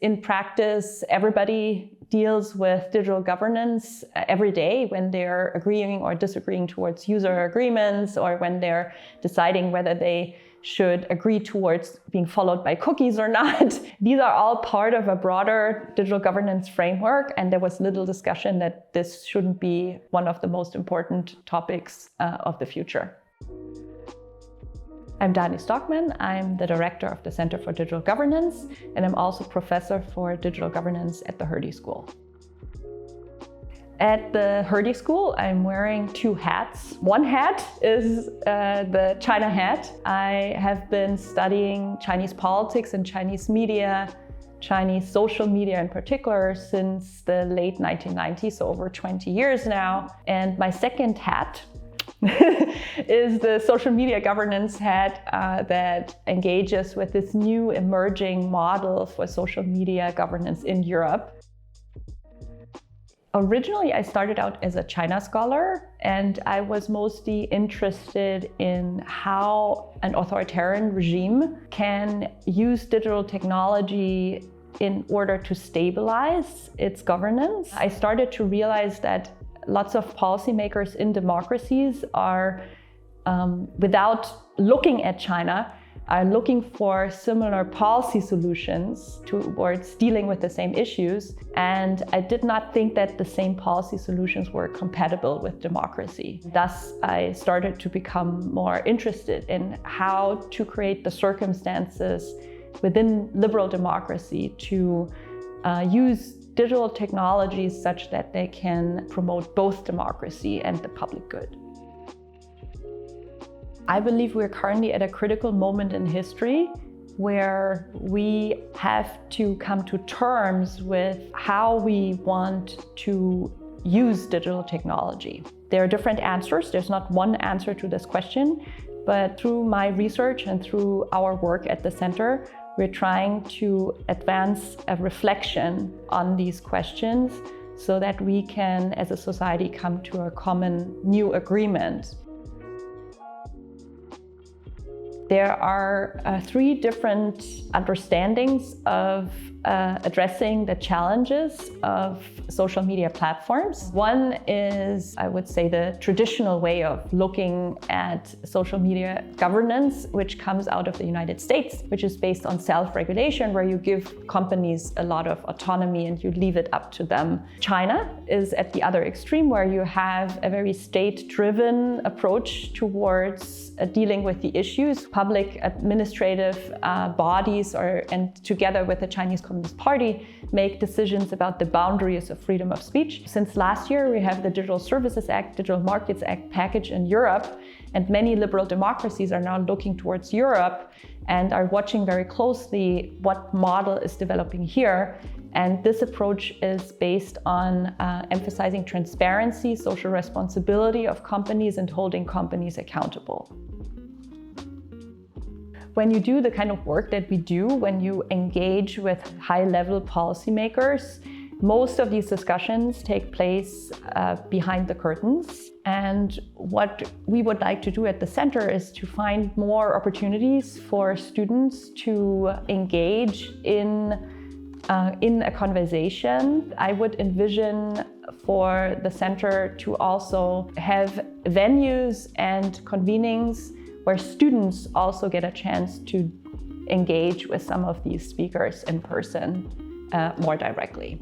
In practice, everybody deals with digital governance every day when they're agreeing or disagreeing towards user agreements, or when they're deciding whether they should agree towards being followed by cookies or not. These are all part of a broader digital governance framework, and there was little discussion that this shouldn't be one of the most important topics of the future. I'm Daniela Stockmann. I'm the director of the Center for Digital Governance, and I'm also professor for digital governance at the Hertie School. At the Hertie School, I'm wearing two hats. One hat is the China hat. I have been studying Chinese politics and Chinese media, Chinese social media in particular, since the late 1990s, so over 20 years now. And my second hat is the social media governance hat that engages with this new emerging model for social media governance in Europe. Originally, I started out as a China scholar, and I was mostly interested in how an authoritarian regime can use digital technology in order to stabilize its governance. I started to realize that lots of policymakers in democracies are, without looking at China, are looking for similar policy solutions towards dealing with the same issues. And I did not think that the same policy solutions were compatible with democracy. Thus, I started to become more interested in how to create the circumstances within liberal democracy to use digital technologies such that they can promote both democracy and the public good. I believe we're currently at a critical moment in history where we have to come to terms with how we want to use digital technology. There are different answers. There's not one answer to this question, but through my research and through our work at the center, we're trying to advance a reflection on these questions so that we can, as a society, come to a common new agreement. There are three different understandings of addressing the challenges of social media platforms. One is, I would say, the traditional way of looking at social media governance, which comes out of the United States, which is based on self-regulation, where you give companies a lot of autonomy and you leave it up to them. China is at the other extreme, where you have a very state-driven approach towards dealing with the issues. Public administrative bodies and together with the Chinese Communist Party make decisions about the boundaries of freedom of speech. Since last year, we have the Digital Services Act, Digital Markets Act package in Europe, and many liberal democracies are now looking towards Europe and are watching very closely what model is developing here. And this approach is based on emphasizing transparency, social responsibility of companies, and holding companies accountable. When you do the kind of work that we do, when you engage with high-level policymakers, most of these discussions take place behind the curtains. And what we would like to do at the center is to find more opportunities for students to engage in a conversation. I would envision for the center to also have venues and convenings where students also get a chance to engage with some of these speakers in person more directly.